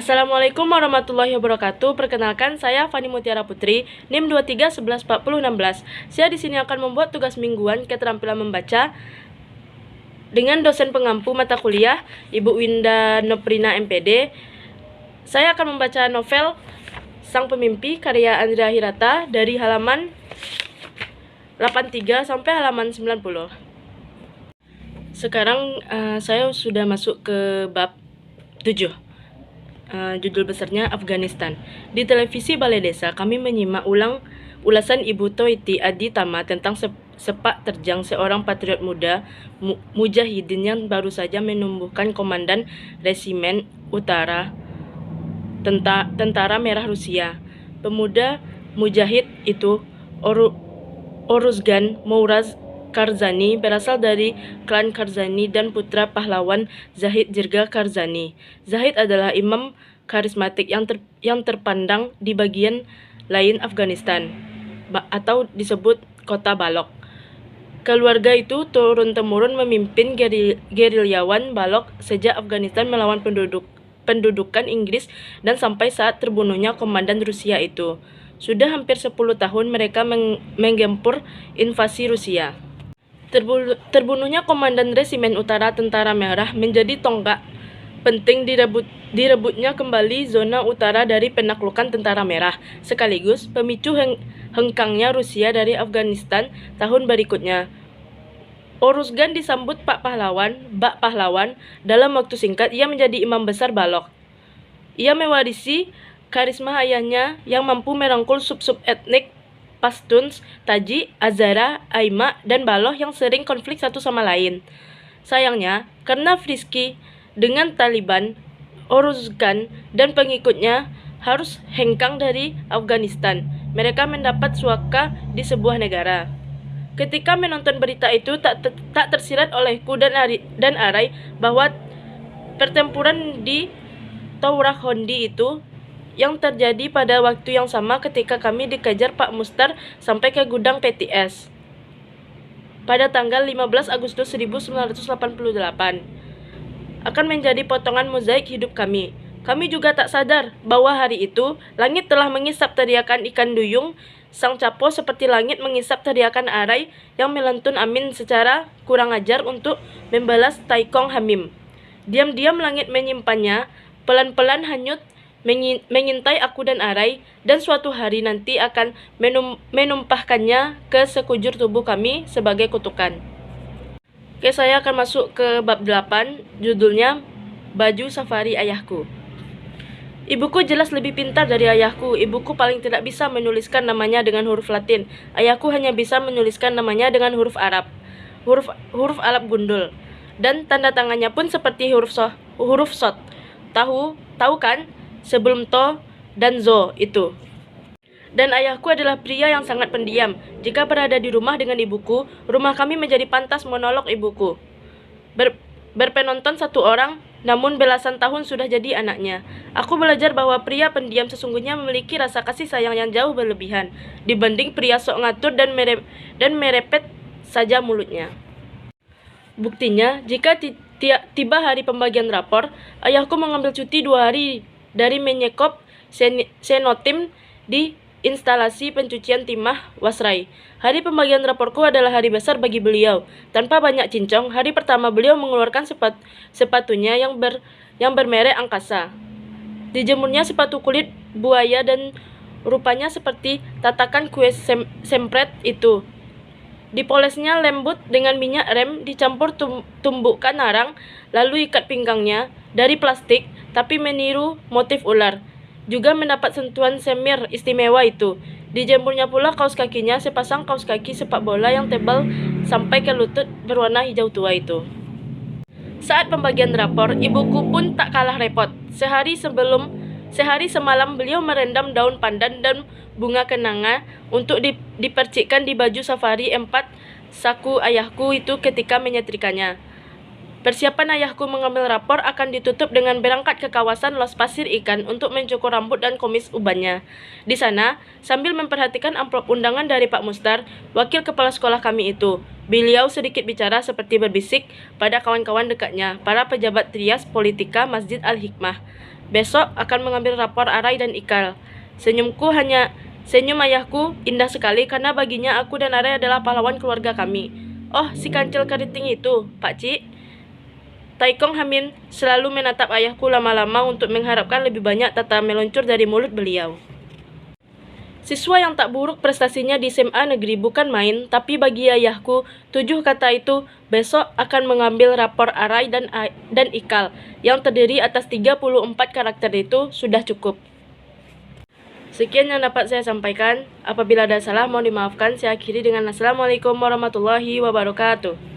Assalamualaikum warahmatullahi wabarakatuh. Perkenalkan, saya Fani Mutiara Putri, NIM 23114016. Saya di sini akan membuat tugas mingguan keterampilan membaca dengan dosen pengampu mata kuliah Ibu Winda Noprina MPD. Saya akan membaca novel Sang Pemimpi karya Andrea Hirata dari halaman 83 sampai halaman 90. Sekarang saya sudah masuk ke bab 7. Judul besarnya Afghanistan. Di televisi Balai Desa, kami menyimak ulasan Ibu Toiti Adi Tama tentang sepak terjang seorang patriot muda mujahidin yang baru saja menumbuhkan komandan Resimen Utara Tentara Merah Rusia. Pemuda mujahid itu, Oruzgan Mouraz Karzani, berasal dari klan Karzani dan putra pahlawan Zahid Jirga Karzani. Zahid adalah imam karismatik yang terpandang di bagian lain Afghanistan, atau disebut kota Balok. Keluarga itu turun-temurun memimpin gerilyawan Balok sejak Afghanistan melawan pendudukan Inggris dan sampai saat terbunuhnya komandan Rusia itu. Sudah hampir 10 tahun mereka menggempur invasi Rusia. Terbunuhnya Komandan Resimen Utara Tentara Merah menjadi tonggak penting direbutnya kembali zona utara dari penaklukan Tentara Merah, sekaligus pemicu hengkangnya Rusia dari Afghanistan tahun berikutnya. Oruzgan disambut Bak Pahlawan. Dalam waktu singkat, ia menjadi imam besar Balok. Ia mewarisi karisma ayahnya yang mampu merangkul sub-sub etnik Pashtuns, Taji, Hazara, Aima, dan Baloch yang sering konflik satu sama lain. Sayangnya, karena friski dengan Taliban, Oruzgan dan pengikutnya harus hengkang dari Afghanistan. Mereka mendapat suaka di sebuah negara. Ketika menonton berita itu, tak tersirat olehku dan Arai bahwa pertempuran di Taurahondi itu yang terjadi pada waktu yang sama ketika kami dikejar Pak Mustar sampai ke gudang PTS pada tanggal 15 Agustus 1988 akan menjadi potongan mozaik hidup kami. Kami juga tak sadar bahwa hari itu langit telah mengisap teriakan ikan duyung sang capo seperti langit mengisap teriakan Arai yang melantun amin secara kurang ajar untuk membalas Taikong Hamim. Diam-diam langit menyimpannya, pelan-pelan hanyut mengintai aku dan Arai, dan suatu hari nanti akan menumpahkannya ke sekujur tubuh kami sebagai kutukan. Oke, saya akan masuk ke bab 8, judulnya Baju Safari Ayahku. Ibuku jelas lebih pintar dari ayahku. Ibuku paling tidak bisa menuliskan namanya dengan huruf Latin. Ayahku hanya bisa menuliskan namanya dengan huruf Arab. Huruf Arab gundul. Dan tanda tangannya pun seperti huruf sot. Tahu kan? Sebelum to dan zo itu. Dan ayahku adalah pria yang sangat pendiam. Jika berada di rumah dengan ibuku, rumah kami menjadi pantas monolog ibuku. Berpenonton satu orang, namun belasan tahun sudah jadi anaknya. Aku belajar bahwa pria pendiam sesungguhnya memiliki rasa kasih sayang yang jauh berlebihan dibanding pria sok ngatur dan merepet saja mulutnya. Buktinya, jika tiba hari pembagian rapor, ayahku mengambil cuti 2 hari dari menyekop senotim di instalasi pencucian timah Wasrai. Hari pembagian raporku adalah hari besar bagi beliau. Tanpa banyak cincong, hari pertama beliau mengeluarkan sepatunya yang bermerek angkasa. Dijemurnya sepatu kulit buaya dan rupanya seperti tatakan kue sempret itu. Dipolesnya lembut dengan minyak rem, dicampur tumbukkan arang, lalu ikat pinggangnya dari plastik tapi meniru motif ular. Juga mendapat sentuhan semir istimewa itu. Dijemurnya pula kaos kakinya, sepasang kaos kaki sepak bola yang tebal sampai ke lutut berwarna hijau tua itu. Saat pembagian rapor, ibuku pun tak kalah repot. Sehari semalam beliau merendam daun pandan dan bunga kenanga untuk dipercikkan di baju safari 4 saku ayahku itu ketika menyetrikanya. Persiapan ayahku mengambil rapor akan ditutup dengan berangkat ke kawasan Los Pasir Ikan untuk mencukur rambut dan kumis ubannya. Di sana, sambil memperhatikan amplop undangan dari Pak Mustar, wakil kepala sekolah kami itu, beliau sedikit bicara seperti berbisik pada kawan-kawan dekatnya, para pejabat trias politika Masjid Al-Hikmah. Besok akan mengambil rapor Arai dan Ikal. Senyum ayahku indah sekali karena baginya aku dan Arai adalah pahlawan keluarga kami. Oh, si kancil keriting itu, Pak Cik. Taikong Hamin selalu menatap ayahku lama-lama untuk mengharapkan lebih banyak kata meluncur dari mulut beliau. Siswa yang tak buruk prestasinya di SMA negeri bukan main, tapi bagi ayahku, 7 kata itu besok akan mengambil rapor Arai dan Ikal yang terdiri atas 34 karakter itu sudah cukup. Sekian yang dapat saya sampaikan. Apabila ada salah mohon dimaafkan. Saya akhiri dengan Assalamualaikum warahmatullahi wabarakatuh.